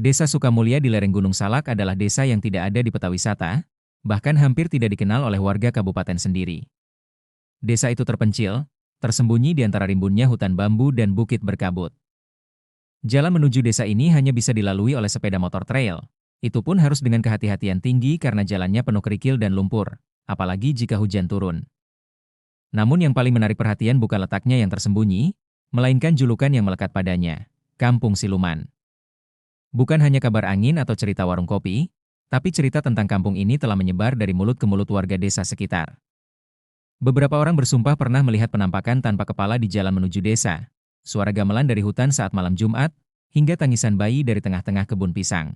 Desa Sukamulya di lereng Gunung Salak adalah desa yang tidak ada di peta wisata, bahkan hampir tidak dikenal oleh warga kabupaten sendiri. Desa itu terpencil, tersembunyi di antara rimbunnya hutan bambu dan bukit berkabut. Jalan menuju desa ini hanya bisa dilalui oleh sepeda motor trail. Itu pun harus dengan kehati-hatian tinggi karena jalannya penuh kerikil dan lumpur, apalagi jika hujan turun. Namun yang paling menarik perhatian bukan letaknya yang tersembunyi, melainkan julukan yang melekat padanya, Kampung Siluman. Bukan hanya kabar angin atau cerita warung kopi, tapi cerita tentang kampung ini telah menyebar dari mulut ke mulut warga desa sekitar. Beberapa orang bersumpah pernah melihat penampakan tanpa kepala di jalan menuju desa, suara gamelan dari hutan saat malam Jumat, hingga tangisan bayi dari tengah-tengah kebun pisang.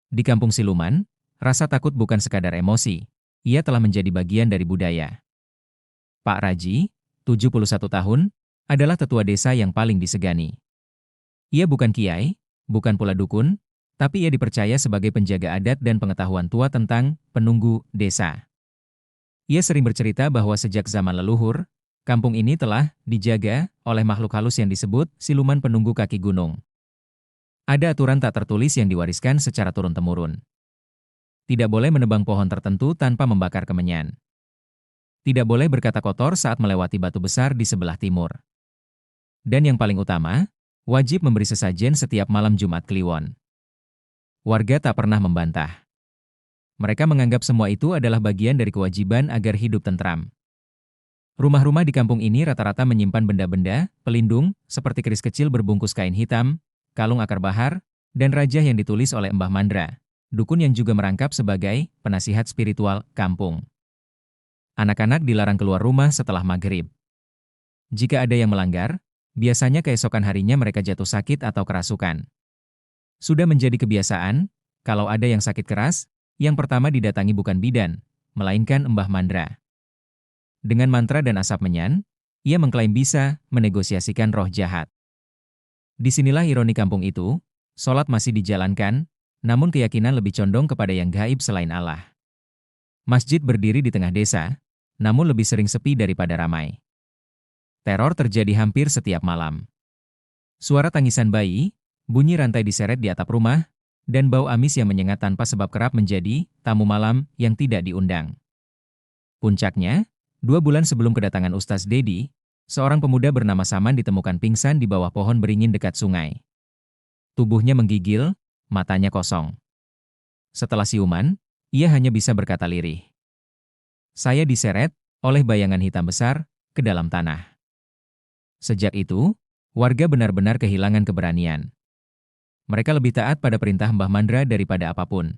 Di Kampung Siluman, rasa takut bukan sekadar emosi, ia telah menjadi bagian dari budaya. Pak Raji, 71 tahun, adalah tetua desa yang paling disegani. Ia bukan kiai, bukan pula dukun, tapi ia dipercaya sebagai penjaga adat dan pengetahuan tua tentang penunggu desa. Ia sering bercerita bahwa sejak zaman leluhur, kampung ini telah dijaga oleh makhluk halus yang disebut siluman penunggu kaki gunung. Ada aturan tak tertulis yang diwariskan secara turun-temurun. Tidak boleh menebang pohon tertentu tanpa membakar kemenyan. Tidak boleh berkata kotor saat melewati batu besar di sebelah timur. Dan yang paling utama, wajib memberi sesajen setiap malam Jumat Kliwon. Warga tak pernah membantah. Mereka menganggap semua itu adalah bagian dari kewajiban agar hidup tentram. Rumah-rumah di kampung ini rata-rata menyimpan benda-benda, pelindung, seperti keris kecil berbungkus kain hitam, kalung akar bahar, dan rajah yang ditulis oleh Mbah Mandra, dukun yang juga merangkap sebagai penasihat spiritual kampung. Anak-anak dilarang keluar rumah setelah maghrib. Jika ada yang melanggar, biasanya keesokan harinya mereka jatuh sakit atau kerasukan. Sudah menjadi kebiasaan, kalau ada yang sakit keras, yang pertama didatangi bukan bidan, melainkan Mbah Mandra. Dengan mantra dan asap menyan, ia mengklaim bisa menegosiasikan roh jahat. Disinilah ironi kampung itu, sholat masih dijalankan, namun keyakinan lebih condong kepada yang gaib selain Allah. Masjid berdiri di tengah desa, namun lebih sering sepi daripada ramai. Teror terjadi hampir setiap malam. Suara tangisan bayi, bunyi rantai diseret di atap rumah, dan bau amis yang menyengat tanpa sebab kerap menjadi tamu malam yang tidak diundang. Puncaknya, 2 bulan sebelum kedatangan Ustaz Dedi, seorang pemuda bernama Saman ditemukan pingsan di bawah pohon beringin dekat sungai. Tubuhnya menggigil, matanya kosong. Setelah siuman, ia hanya bisa berkata lirih. Saya diseret oleh bayangan hitam besar ke dalam tanah. Sejak itu, warga benar-benar kehilangan keberanian. Mereka lebih taat pada perintah Mbah Mandra daripada apapun.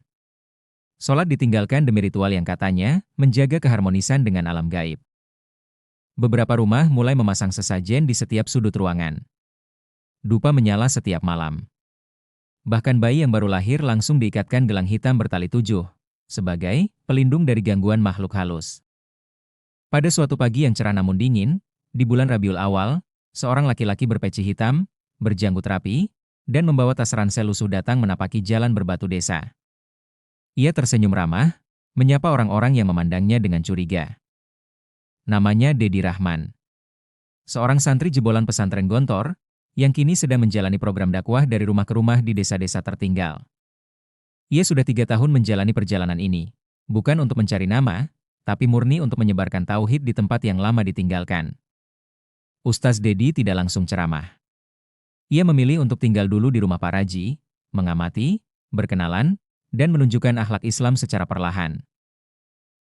Sholat ditinggalkan demi ritual yang katanya menjaga keharmonisan dengan alam gaib. Beberapa rumah mulai memasang sesajen di setiap sudut ruangan. Dupa menyala setiap malam. Bahkan bayi yang baru lahir langsung diikatkan gelang hitam bertali 7, sebagai pelindung dari gangguan makhluk halus. Pada suatu pagi yang cerah namun dingin, di bulan Rabiul Awal, seorang laki-laki berpeci hitam, berjanggut rapi, dan membawa tas ransel lusuh datang menapaki jalan berbatu desa. Ia tersenyum ramah, menyapa orang-orang yang memandangnya dengan curiga. Namanya Dedi Rahman. Seorang santri jebolan pesantren Gontor, yang kini sedang menjalani program dakwah dari rumah ke rumah di desa-desa tertinggal. Ia sudah 3 tahun menjalani perjalanan ini, bukan untuk mencari nama, tapi murni untuk menyebarkan tauhid di tempat yang lama ditinggalkan. Ustaz Dedi tidak langsung ceramah. Ia memilih untuk tinggal dulu di rumah Pak Raji, mengamati, berkenalan, dan menunjukkan akhlak Islam secara perlahan.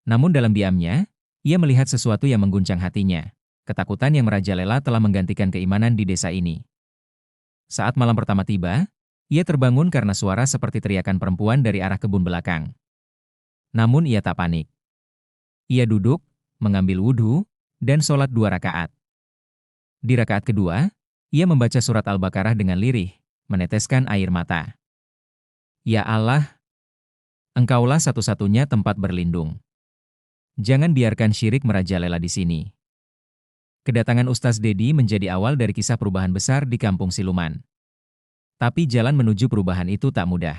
Namun dalam diamnya, ia melihat sesuatu yang mengguncang hatinya. Ketakutan yang merajalela telah menggantikan keimanan di desa ini. Saat malam pertama tiba, ia terbangun karena suara seperti teriakan perempuan dari arah kebun belakang. Namun ia tak panik. Ia duduk, mengambil wudhu, dan sholat 2 rakaat. Di rakaat kedua, ia membaca surat Al-Baqarah dengan lirih, meneteskan air mata. Ya Allah, Engkaulah satu-satunya tempat berlindung. Jangan biarkan syirik merajalela di sini. Kedatangan Ustaz Dedi menjadi awal dari kisah perubahan besar di Kampung Siluman. Tapi jalan menuju perubahan itu tak mudah.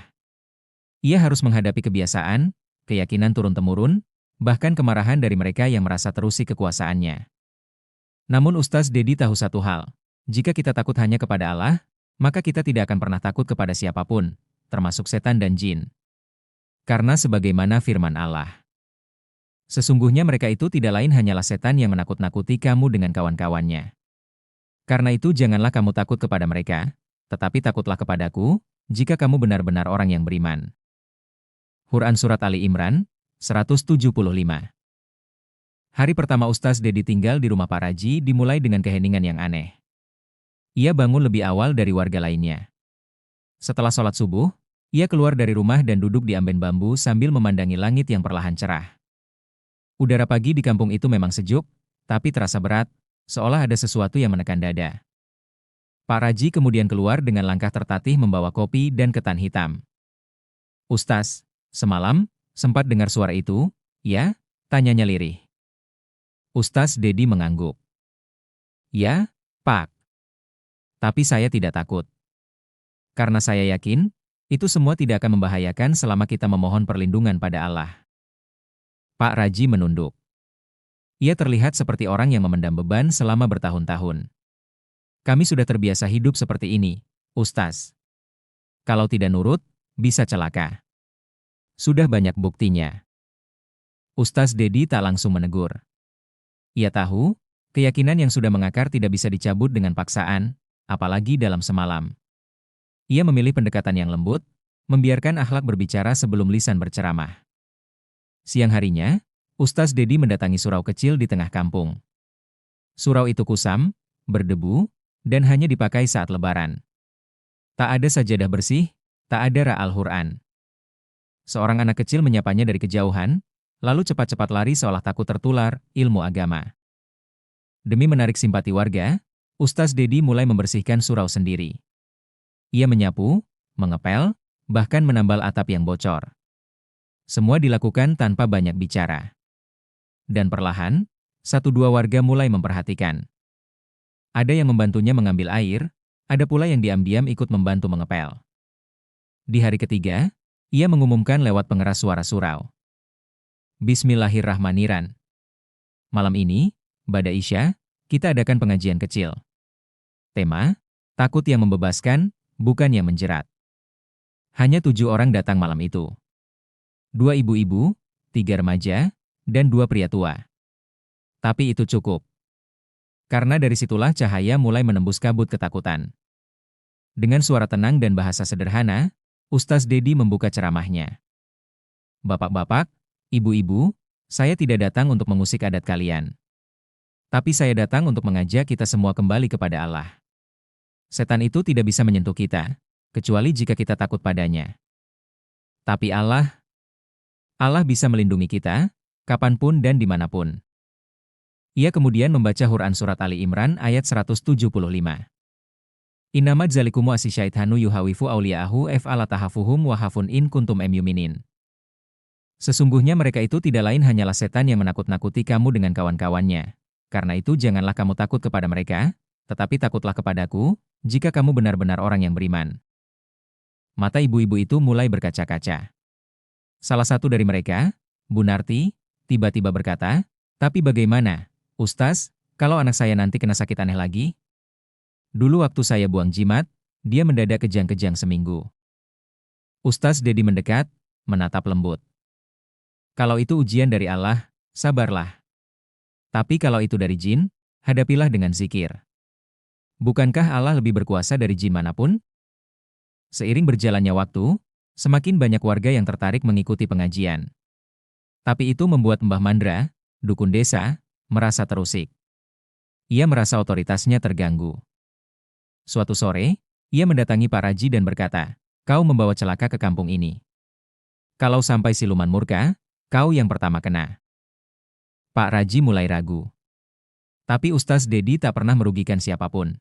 Ia harus menghadapi kebiasaan, keyakinan turun-temurun, bahkan kemarahan dari mereka yang merasa terusik kekuasaannya. Namun Ustaz Dedi tahu satu hal. Jika kita takut hanya kepada Allah, maka kita tidak akan pernah takut kepada siapapun, termasuk setan dan jin. Karena sebagaimana firman Allah, sesungguhnya mereka itu tidak lain hanyalah setan yang menakut-nakuti kamu dengan kawan-kawannya. Karena itu janganlah kamu takut kepada mereka, tetapi takutlah kepadaku, jika kamu benar-benar orang yang beriman. Quran Surat Ali Imran, 175. Hari pertama Ustaz Dedi tinggal di rumah Pak Raji dimulai dengan keheningan yang aneh. Ia bangun lebih awal dari warga lainnya. Setelah sholat subuh, ia keluar dari rumah dan duduk di amben bambu sambil memandangi langit yang perlahan cerah. Udara pagi di kampung itu memang sejuk, tapi terasa berat, seolah ada sesuatu yang menekan dada. Pak Raji kemudian keluar dengan langkah tertatih membawa kopi dan ketan hitam. "Ustaz, semalam, sempat dengar suara itu, ya?" tanyanya lirih. Ustaz Dedi mengangguk. "Ya, Pak. Tapi saya tidak takut. Karena saya yakin, itu semua tidak akan membahayakan selama kita memohon perlindungan pada Allah." Pak Raji menunduk. Ia terlihat seperti orang yang memendam beban selama bertahun-tahun. "Kami sudah terbiasa hidup seperti ini, Ustaz. Kalau tidak nurut, bisa celaka. Sudah banyak buktinya." Ustaz Dedi tak langsung menegur. Ia tahu, keyakinan yang sudah mengakar tidak bisa dicabut dengan paksaan, apalagi dalam semalam. Ia memilih pendekatan yang lembut, membiarkan akhlak berbicara sebelum lisan berceramah. Siang harinya, Ustaz Dedi mendatangi surau kecil di tengah kampung. Surau itu kusam, berdebu, dan hanya dipakai saat lebaran. Tak ada sajadah bersih, tak ada Al-Quran. Seorang anak kecil menyapanya dari kejauhan, lalu cepat-cepat lari seolah takut tertular ilmu agama. Demi menarik simpati warga, Ustaz Dedi mulai membersihkan surau sendiri. Ia menyapu, mengepel, bahkan menambal atap yang bocor. Semua dilakukan tanpa banyak bicara. Dan perlahan, satu dua warga mulai memperhatikan. Ada yang membantunya mengambil air, ada pula yang diam-diam ikut membantu mengepel. Di hari ketiga, ia mengumumkan lewat pengeras suara surau. "Bismillahirrahmanirrahim. Malam ini, ba'da Isya, kita adakan pengajian kecil. Tema, takut yang membebaskan, bukan yang menjerat." Hanya 7 orang datang malam itu. 2 ibu-ibu, 3 remaja, dan 2 pria tua. Tapi itu cukup. Karena dari situlah cahaya mulai menembus kabut ketakutan. Dengan suara tenang dan bahasa sederhana, Ustaz Dedi membuka ceramahnya. "Bapak-bapak, ibu-ibu, saya tidak datang untuk mengusik adat kalian. Tapi saya datang untuk mengajak kita semua kembali kepada Allah. Setan itu tidak bisa menyentuh kita, kecuali jika kita takut padanya. Tapi Allah bisa melindungi kita, kapanpun dan dimanapun." Ia kemudian membaca Quran Surat Ali Imran ayat 175. "Innama dzalikumu asysyaitanu yuhawifu awliya'ahu fa'alatahafuhum wa hafun in kuntum muminin." Sesungguhnya mereka itu tidak lain hanyalah setan yang menakut-nakuti kamu dengan kawan-kawannya. Karena itu janganlah kamu takut kepada mereka, tetapi takutlah kepadaku, jika kamu benar-benar orang yang beriman. Mata ibu-ibu itu mulai berkaca-kaca. Salah satu dari mereka, Bu Narti, tiba-tiba berkata, "Tapi bagaimana, Ustaz, kalau anak saya nanti kena sakit aneh lagi? Dulu waktu saya buang jimat, dia mendadak kejang-kejang seminggu." Ustaz Dedi mendekat, menatap lembut. "Kalau itu ujian dari Allah, sabarlah. Tapi kalau itu dari jin, hadapilah dengan zikir. Bukankah Allah lebih berkuasa dari jin manapun?" Seiring berjalannya waktu, semakin banyak warga yang tertarik mengikuti pengajian. Tapi itu membuat Mbah Mandra, dukun desa, merasa terusik. Ia merasa otoritasnya terganggu. Suatu sore, ia mendatangi Pak Raji dan berkata, "Kau membawa celaka ke kampung ini. Kalau sampai siluman murka, kau yang pertama kena." Pak Raji mulai ragu. Tapi Ustaz Dedi tak pernah merugikan siapapun.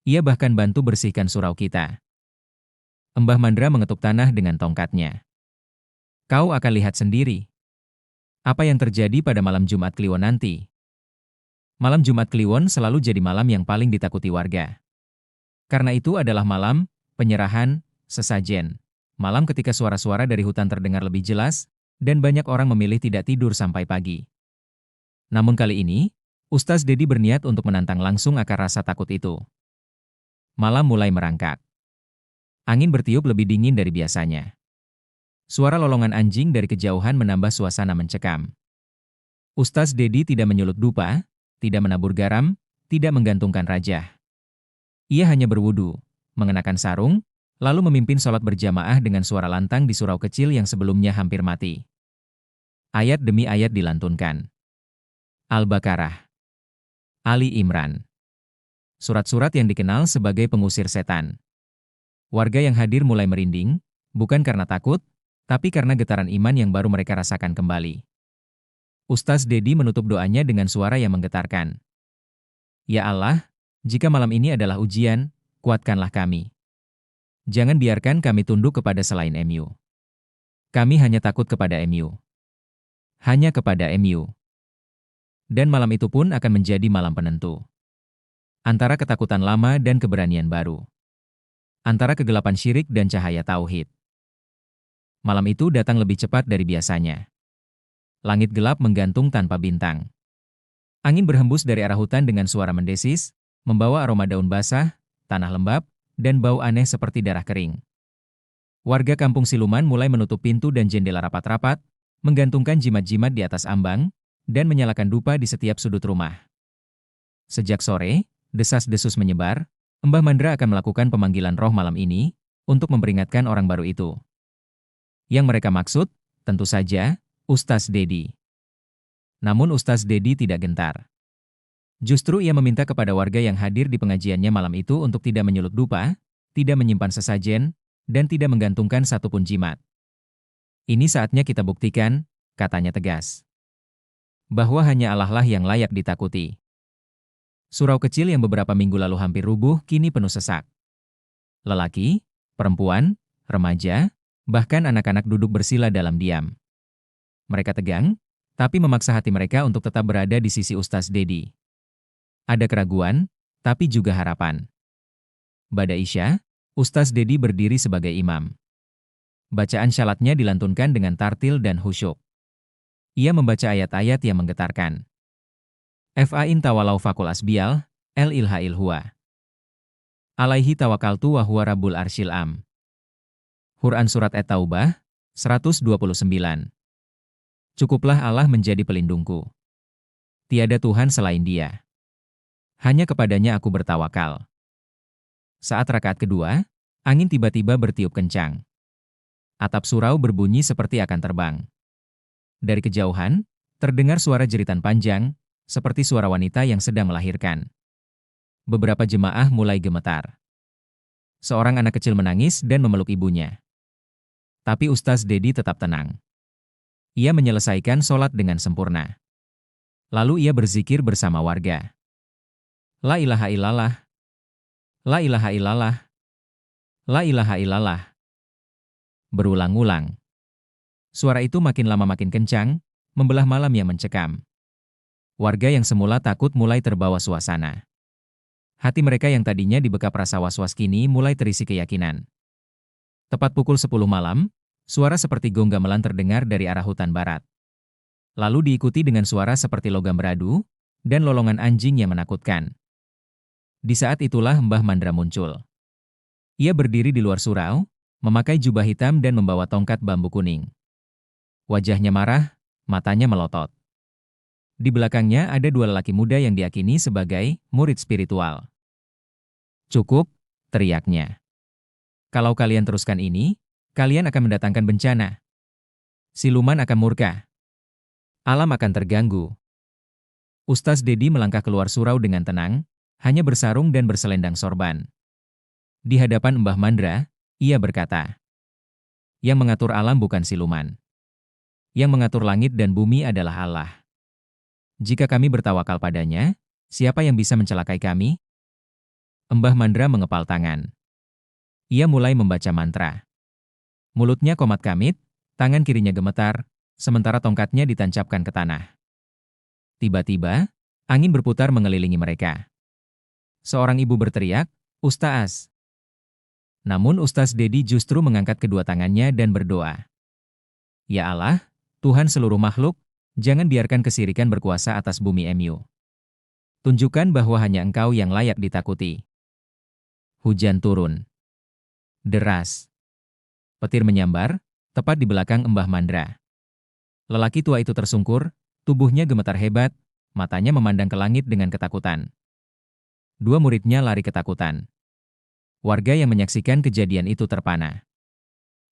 Ia bahkan bantu bersihkan surau kita. Mbah Mandra mengetuk tanah dengan tongkatnya. "Kau akan lihat sendiri apa yang terjadi pada malam Jumat Kliwon nanti." Malam Jumat Kliwon selalu jadi malam yang paling ditakuti warga. Karena itu adalah malam penyerahan sesajen. Malam ketika suara-suara dari hutan terdengar lebih jelas, dan banyak orang memilih tidak tidur sampai pagi. Namun kali ini, Ustaz Dedi berniat untuk menantang langsung akar rasa takut itu. Malam mulai merangkak. Angin bertiup lebih dingin dari biasanya. Suara lolongan anjing dari kejauhan menambah suasana mencekam. Ustaz Dedi tidak menyulut dupa, tidak menabur garam, tidak menggantungkan rajah. Ia hanya berwudu, mengenakan sarung, lalu memimpin sholat berjamaah dengan suara lantang di surau kecil yang sebelumnya hampir mati. Ayat demi ayat dilantunkan. Al-Baqarah, Ali Imran. Surat-surat yang dikenal sebagai pengusir setan. Warga yang hadir mulai merinding, bukan karena takut, tapi karena getaran iman yang baru mereka rasakan kembali. Ustaz Dedi menutup doanya dengan suara yang menggetarkan. Ya Allah, jika malam ini adalah ujian, kuatkanlah kami. Jangan biarkan kami tunduk kepada selain MU. Kami hanya takut kepada MU. Hanya kepada MU. Dan malam itu pun akan menjadi malam penentu. Antara ketakutan lama dan keberanian baru. Antara kegelapan syirik dan cahaya tauhid. Malam itu datang lebih cepat dari biasanya. Langit gelap menggantung tanpa bintang. Angin berhembus dari arah hutan dengan suara mendesis, membawa aroma daun basah, tanah lembab, dan bau aneh seperti darah kering. Warga kampung siluman mulai menutup pintu dan jendela rapat-rapat, menggantungkan jimat-jimat di atas ambang, dan menyalakan dupa di setiap sudut rumah. Sejak sore, desas-desus menyebar, Mbah Mandra akan melakukan pemanggilan roh malam ini, untuk memperingatkan orang baru itu. Yang mereka maksud, tentu saja, Ustaz Dedi. Namun Ustaz Dedi tidak gentar. Justru ia meminta kepada warga yang hadir di pengajiannya malam itu untuk tidak menyulut dupa, tidak menyimpan sesajen, dan tidak menggantungkan satupun jimat. Ini saatnya kita buktikan, katanya tegas, bahwa hanya Allah lah yang layak ditakuti. Surau kecil yang beberapa minggu lalu hampir rubuh kini penuh sesak. Lelaki, perempuan, remaja, bahkan anak-anak duduk bersila dalam diam. Mereka tegang, tapi memaksa hati mereka untuk tetap berada di sisi Ustaz Dedi. Ada keraguan, tapi juga harapan. Bada Isya, Ustaz Dedi berdiri sebagai imam. Bacaan syalatnya dilantunkan dengan tartil dan khusyuk. Ia membaca ayat-ayat yang menggetarkan. Fa'in tawalau fakul asbial, el ilhail huwa. Alaihi tawakaltu wa huwa rabbul arsyil am. Quran Surat At-Taubah, 129. Cukuplah Allah menjadi pelindungku. Tiada Tuhan selain Dia. Hanya kepadanya aku bertawakal. Saat rakaat kedua, angin tiba-tiba bertiup kencang. Atap surau berbunyi seperti akan terbang. Dari kejauhan, terdengar suara jeritan panjang, seperti suara wanita yang sedang melahirkan. Beberapa jemaah mulai gemetar. Seorang anak kecil menangis dan memeluk ibunya. Tapi Ustaz Dedi tetap tenang. Ia menyelesaikan sholat dengan sempurna. Lalu ia berzikir bersama warga. La ilaha illallah. La ilaha illallah. La ilaha illallah. Berulang-ulang. Suara itu makin lama makin kencang, membelah malam yang mencekam. Warga yang semula takut mulai terbawa suasana. Hati mereka yang tadinya dibekap rasa was-was kini mulai terisi keyakinan. Tepat pukul 10 malam, suara seperti gong gamelan terdengar dari arah hutan barat. Lalu diikuti dengan suara seperti logam beradu, dan lolongan anjing yang menakutkan. Di saat itulah Mbah Mandra muncul. Ia berdiri di luar surau, memakai jubah hitam dan membawa tongkat bambu kuning. Wajahnya marah, matanya melotot. Di belakangnya ada dua lelaki muda yang diyakini sebagai murid spiritual. Cukup, teriaknya. Kalau kalian teruskan ini, kalian akan mendatangkan bencana. Siluman akan murka. Alam akan terganggu. Ustaz Dedi melangkah keluar surau dengan tenang, hanya bersarung dan berselendang sorban. Di hadapan Mbah Mandra, ia berkata, yang mengatur alam bukan siluman. Yang mengatur langit dan bumi adalah Allah. Jika kami bertawakal padanya, siapa yang bisa mencelakai kami? Mbah Mandra mengepal tangan. Ia mulai membaca mantra. Mulutnya komat-kamit, tangan kirinya gemetar, sementara tongkatnya ditancapkan ke tanah. Tiba-tiba, angin berputar mengelilingi mereka. Seorang ibu berteriak, "Ustaz!" Namun Ustaz Dedi justru mengangkat kedua tangannya dan berdoa. Ya Allah, Tuhan seluruh makhluk, jangan biarkan kesirikan berkuasa atas bumi MU. Tunjukkan bahwa hanya Engkau yang layak ditakuti. Hujan turun. Deras. Petir menyambar, tepat di belakang Mbah Mandra. Lelaki tua itu tersungkur, tubuhnya gemetar hebat, matanya memandang ke langit dengan ketakutan. Dua muridnya lari ketakutan. Warga yang menyaksikan kejadian itu terpana.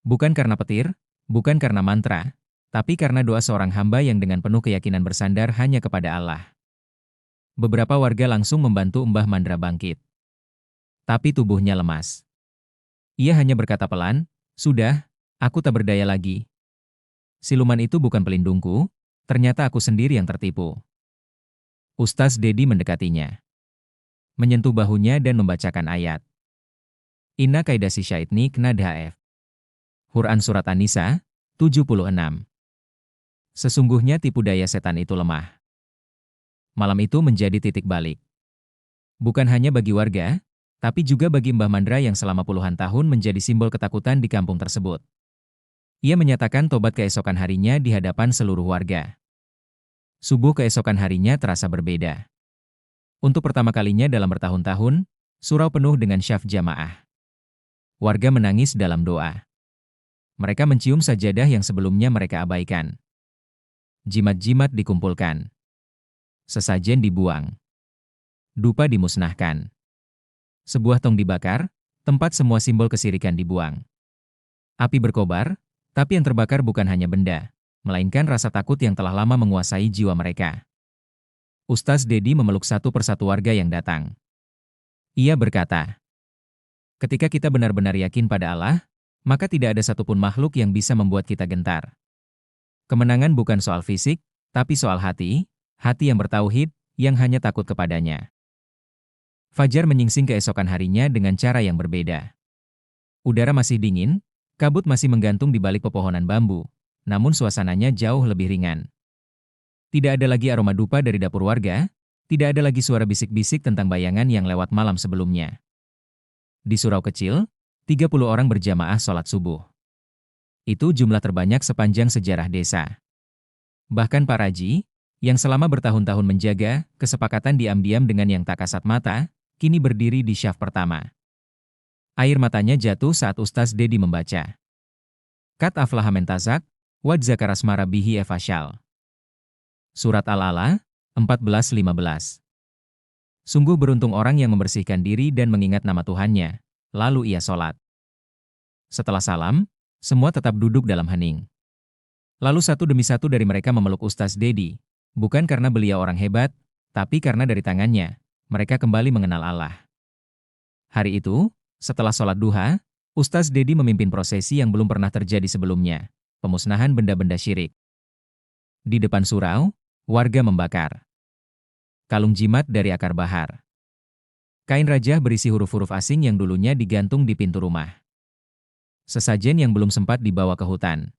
Bukan karena petir, bukan karena mantra, tapi karena doa seorang hamba yang dengan penuh keyakinan bersandar hanya kepada Allah. Beberapa warga langsung membantu Mbah Mandra bangkit. Tapi tubuhnya lemas. Ia hanya berkata pelan, "Sudah, aku tak berdaya lagi. Siluman itu bukan pelindungku, ternyata aku sendiri yang tertipu." Ustaz Dedi mendekatinya, menyentuh bahunya dan membacakan ayat. Inna kaidasi syaitni knadhaf. Quran Surat An-Nisa, 76. Sesungguhnya tipu daya setan itu lemah. Malam itu menjadi titik balik. Bukan hanya bagi warga, tapi juga bagi Mbah Mandra yang selama puluhan tahun menjadi simbol ketakutan di kampung tersebut. Ia menyatakan tobat keesokan harinya di hadapan seluruh warga. Subuh keesokan harinya terasa berbeda. Untuk pertama kalinya dalam bertahun-tahun, surau penuh dengan syaf jamaah. Warga menangis dalam doa. Mereka mencium sajadah yang sebelumnya mereka abaikan. Jimat-jimat dikumpulkan. Sesajen dibuang. Dupa dimusnahkan. Sebuah tong dibakar, tempat semua simbol kesirikan dibuang. Api berkobar, tapi yang terbakar bukan hanya benda, melainkan rasa takut yang telah lama menguasai jiwa mereka. Ustaz Dedi memeluk satu persatu warga yang datang. Ia berkata, "Ketika kita benar-benar yakin pada Allah, maka tidak ada satupun makhluk yang bisa membuat kita gentar. Kemenangan bukan soal fisik, tapi soal hati yang bertauhid, yang hanya takut kepadanya." Fajar menyingsing keesokan harinya dengan cara yang berbeda. Udara masih dingin, kabut masih menggantung di balik pepohonan bambu, namun suasananya jauh lebih ringan. Tidak ada lagi aroma dupa dari dapur warga, tidak ada lagi suara bisik-bisik tentang bayangan yang lewat malam sebelumnya. Di surau kecil, 30 orang berjamaah sholat subuh. Itu jumlah terbanyak sepanjang sejarah desa. Bahkan Pak Raji, yang selama bertahun-tahun menjaga kesepakatan diam-diam dengan yang tak kasat mata, kini berdiri di syaf pertama. Air matanya jatuh saat Ustaz Dedi membaca. Kat aflaha men tazak, wa dzakara asma rabbih fashal. Surat Al-Ala, 14-15. Sungguh beruntung orang yang membersihkan diri dan mengingat nama Tuhannya, lalu ia sholat. Setelah salam, semua tetap duduk dalam hening. Lalu satu demi satu dari mereka memeluk Ustaz Dedi, bukan karena beliau orang hebat, tapi karena dari tangannya, mereka kembali mengenal Allah. Hari itu, setelah sholat duha, Ustaz Dedi memimpin prosesi yang belum pernah terjadi sebelumnya, pemusnahan benda-benda syirik. Di depan surau, warga membakar kalung jimat dari akar bahar. Kain rajah berisi huruf-huruf asing yang dulunya digantung di pintu rumah. Sesajen yang belum sempat dibawa ke hutan.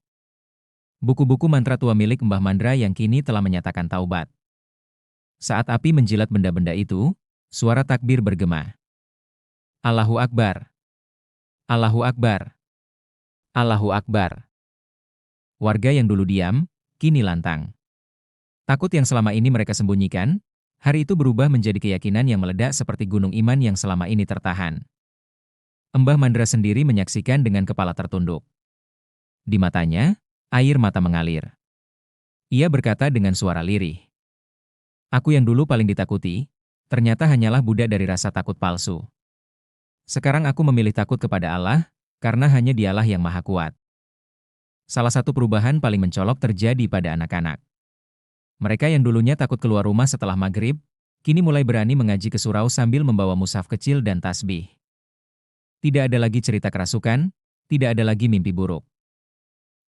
Buku-buku mantra tua milik Mbah Mandra yang kini telah menyatakan taubat. Saat api menjilat benda-benda itu, suara takbir bergema. Allahu Akbar. Allahu Akbar. Allahu Akbar. Warga yang dulu diam, kini lantang. Takut yang selama ini mereka sembunyikan, hari itu berubah menjadi keyakinan yang meledak seperti gunung iman yang selama ini tertahan. Mbah Mandra sendiri menyaksikan dengan kepala tertunduk. Di matanya, air mata mengalir. Ia berkata dengan suara lirih. Aku yang dulu paling ditakuti, ternyata hanyalah budak dari rasa takut palsu. Sekarang aku memilih takut kepada Allah, karena hanya Dialah yang maha kuat. Salah satu perubahan paling mencolok terjadi pada anak-anak. Mereka yang dulunya takut keluar rumah setelah maghrib, kini mulai berani mengaji ke surau sambil membawa mushaf kecil dan tasbih. Tidak ada lagi cerita kerasukan, tidak ada lagi mimpi buruk.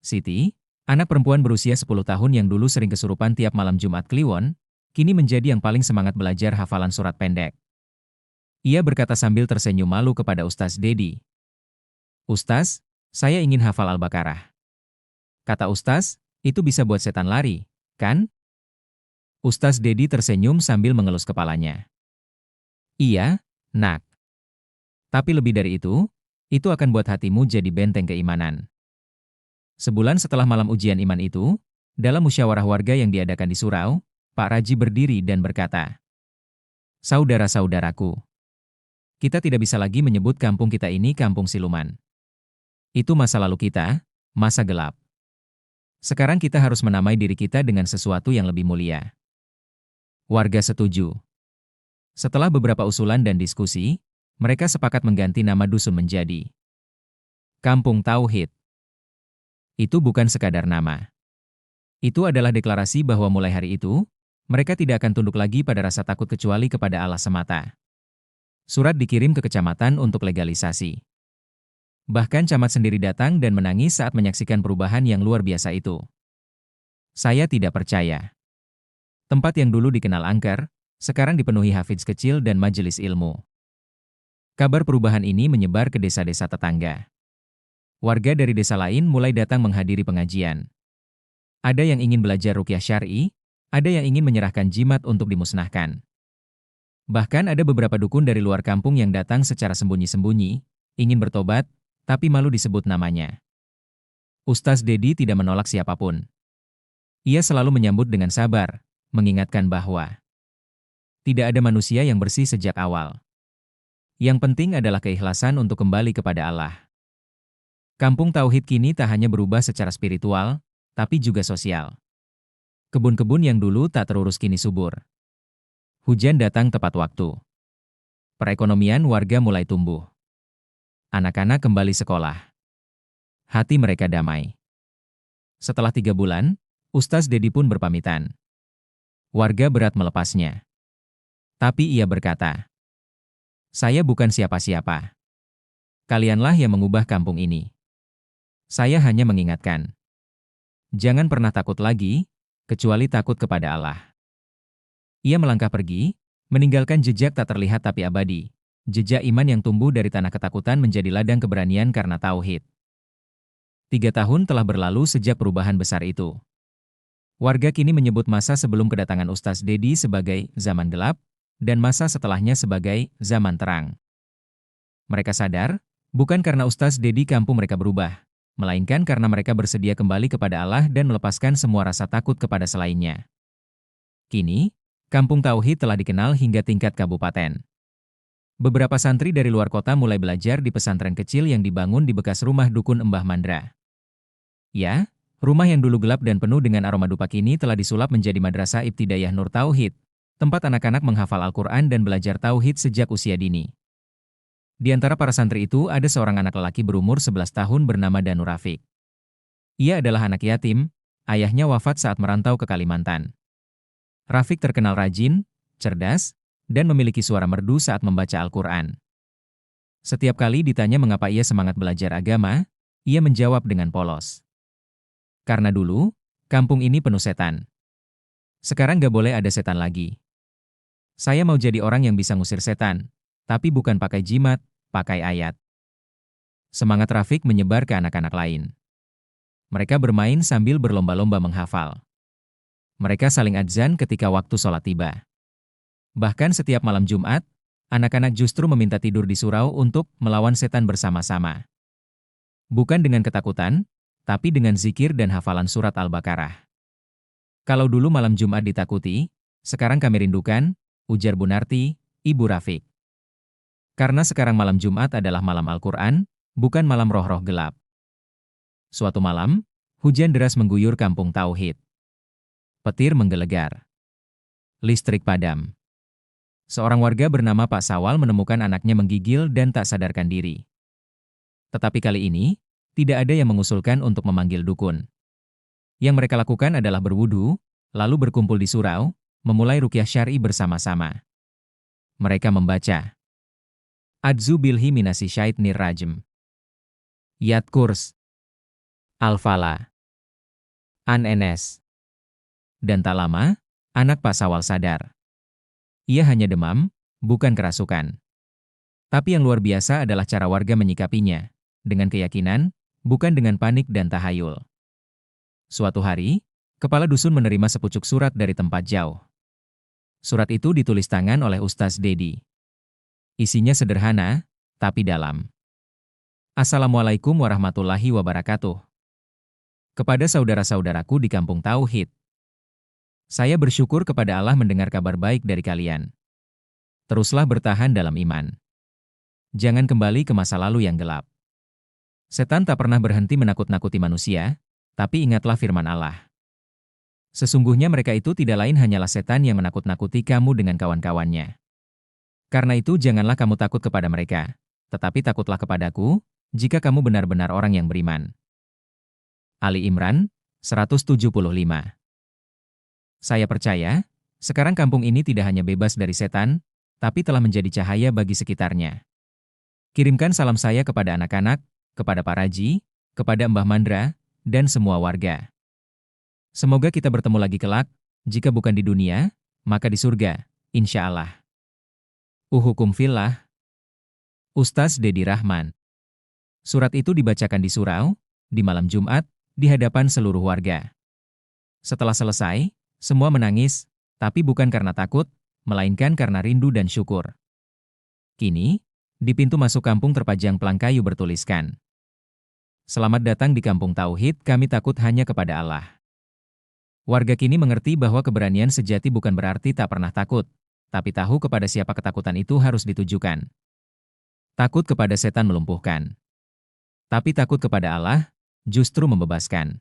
Siti, anak perempuan berusia 10 tahun yang dulu sering kesurupan tiap malam Jumat Kliwon, kini menjadi yang paling semangat belajar hafalan surat pendek. Ia berkata sambil tersenyum malu kepada Ustaz Dedi. "Ustaz, saya ingin hafal Al-Baqarah." Kata Ustaz, "Itu bisa buat setan lari, kan?" Ustaz Dedi tersenyum sambil mengelus kepalanya. "Iya, nak. Tapi lebih dari itu akan buat hatimu jadi benteng keimanan." Sebulan setelah malam ujian iman itu, dalam musyawarah warga yang diadakan di surau, Pak Raji berdiri dan berkata, "Saudara-saudaraku, kita tidak bisa lagi menyebut kampung kita ini kampung siluman. Itu masa lalu kita, masa gelap. Sekarang kita harus menamai diri kita dengan sesuatu yang lebih mulia. Warga setuju. Setelah beberapa usulan dan diskusi, mereka sepakat mengganti nama dusun menjadi Kampung Tauhid. Itu bukan sekadar nama. Itu adalah deklarasi bahwa mulai hari itu, mereka tidak akan tunduk lagi pada rasa takut kecuali kepada Allah semata. Surat dikirim ke kecamatan untuk legalisasi. Bahkan camat sendiri datang dan menangis saat menyaksikan perubahan yang luar biasa itu. Saya tidak percaya. Tempat yang dulu dikenal angker, sekarang dipenuhi hafidz kecil dan majelis ilmu. Kabar perubahan ini menyebar ke desa-desa tetangga. Warga dari desa lain mulai datang menghadiri pengajian. Ada yang ingin belajar ruqyah syar'i, ada yang ingin menyerahkan jimat untuk dimusnahkan. Bahkan ada beberapa dukun dari luar kampung yang datang secara sembunyi-sembunyi, ingin bertobat, tapi malu disebut namanya. Ustaz Dedi tidak menolak siapapun. Ia selalu menyambut dengan sabar, mengingatkan bahwa tidak ada manusia yang bersih sejak awal. Yang penting adalah keikhlasan untuk kembali kepada Allah. Kampung Tauhid kini tak hanya berubah secara spiritual, tapi juga sosial. Kebun-kebun yang dulu tak terurus kini subur. Hujan datang tepat waktu. Perekonomian warga mulai tumbuh. Anak-anak kembali sekolah. Hati mereka damai. Setelah 3 bulan, Ustaz Dedi pun berpamitan. Warga berat melepasnya. Tapi ia berkata, "Saya bukan siapa-siapa. Kalianlah yang mengubah kampung ini. Saya hanya mengingatkan. Jangan pernah takut lagi, kecuali takut kepada Allah." Ia melangkah pergi, meninggalkan jejak tak terlihat tapi abadi. Jejak iman yang tumbuh dari tanah ketakutan menjadi ladang keberanian karena tauhid. 3 tahun telah berlalu sejak perubahan besar itu. Warga kini menyebut masa sebelum kedatangan Ustaz Dedi sebagai zaman gelap, dan masa setelahnya sebagai zaman terang. Mereka sadar, bukan karena Ustaz Dedi kampung mereka berubah, melainkan karena mereka bersedia kembali kepada Allah dan melepaskan semua rasa takut kepada selainnya. Kini, Kampung Tauhid telah dikenal hingga tingkat kabupaten. Beberapa santri dari luar kota mulai belajar di pesantren kecil yang dibangun di bekas rumah dukun Mbah Mandra. Ya, rumah yang dulu gelap dan penuh dengan aroma dupa kini telah disulap menjadi Madrasah Ibtidaiyah Nur Tauhid, tempat anak-anak menghafal Al-Quran dan belajar Tauhid sejak usia dini. Di antara para santri itu ada seorang anak lelaki berumur 11 tahun bernama Danu Rafiq. Ia adalah anak yatim, ayahnya wafat saat merantau ke Kalimantan. Rafiq terkenal rajin, cerdas, dan memiliki suara merdu saat membaca Al-Quran. Setiap kali ditanya mengapa ia semangat belajar agama, ia menjawab dengan polos. Karena dulu, kampung ini penuh setan. Sekarang gak boleh ada setan lagi. Saya mau jadi orang yang bisa ngusir setan, tapi bukan pakai jimat, pakai ayat. Semangat Rafiq menyebar ke anak-anak lain. Mereka bermain sambil berlomba-lomba menghafal. Mereka saling adzan ketika waktu sholat tiba. Bahkan setiap malam Jumat, anak-anak justru meminta tidur di surau untuk melawan setan bersama-sama. Bukan dengan ketakutan, tapi dengan zikir dan hafalan surat Al-Baqarah. Kalau dulu malam Jumat ditakuti, sekarang kami rindukan, ujar Bunarti, ibu Rafiq. Karena sekarang malam Jumat adalah malam Al-Quran, bukan malam roh-roh gelap. Suatu malam, hujan deras mengguyur Kampung Tauhid. Petir menggelegar. Listrik padam. Seorang warga bernama Pak Sawal menemukan anaknya menggigil dan tak sadarkan diri. Tetapi kali ini, tidak ada yang mengusulkan untuk memanggil dukun. Yang mereka lakukan adalah berwudu, lalu berkumpul di surau, memulai ruqyah syar'i bersama-sama. Mereka membaca Adzu bilhi minasy syaitnir rajim, Yat Kurs, Al-Fala, An-Enes. Dan tak lama, anak Pak Sawal sadar. Ia hanya demam, bukan kerasukan. Tapi yang luar biasa adalah cara warga menyikapinya, dengan keyakinan, bukan dengan panik dan tahayul. Suatu hari, kepala dusun menerima sepucuk surat dari tempat jauh. Surat itu ditulis tangan oleh Ustaz Dedi. Isinya sederhana, tapi dalam. Assalamualaikum warahmatullahi wabarakatuh. Kepada saudara-saudaraku di Kampung Tauhid. Saya bersyukur kepada Allah mendengar kabar baik dari kalian. Teruslah bertahan dalam iman. Jangan kembali ke masa lalu yang gelap. Setan tak pernah berhenti menakut-nakuti manusia, tapi ingatlah firman Allah. Sesungguhnya mereka itu tidak lain hanyalah setan yang menakut-nakuti kamu dengan kawan-kawannya. Karena itu janganlah kamu takut kepada mereka, tetapi takutlah kepadaku, jika kamu benar-benar orang yang beriman. Ali Imran, 175. Saya percaya, sekarang kampung ini tidak hanya bebas dari setan, tapi telah menjadi cahaya bagi sekitarnya. Kirimkan salam saya kepada anak-anak, kepada Pak Raji, kepada Mbah Mandra, dan semua warga. Semoga kita bertemu lagi kelak, jika bukan di dunia, maka di surga, insya Allah. Uhukum fillah, Ustaz Dedi Rahman. Surat itu dibacakan di surau, di malam Jumat, di hadapan seluruh warga. Setelah selesai, semua menangis, tapi bukan karena takut, melainkan karena rindu dan syukur. Kini, di pintu masuk kampung terpajang pelang kayu bertuliskan, "Selamat datang di kampung Tauhid, kami takut hanya kepada Allah." Warga kini mengerti bahwa keberanian sejati bukan berarti tak pernah takut, tapi tahu kepada siapa ketakutan itu harus ditujukan. Takut kepada setan melumpuhkan. Tapi takut kepada Allah, justru membebaskan.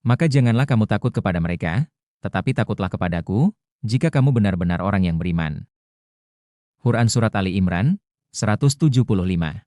Maka janganlah kamu takut kepada mereka, tetapi takutlah kepadaku, jika kamu benar-benar orang yang beriman. Quran Surat Ali Imran, 175.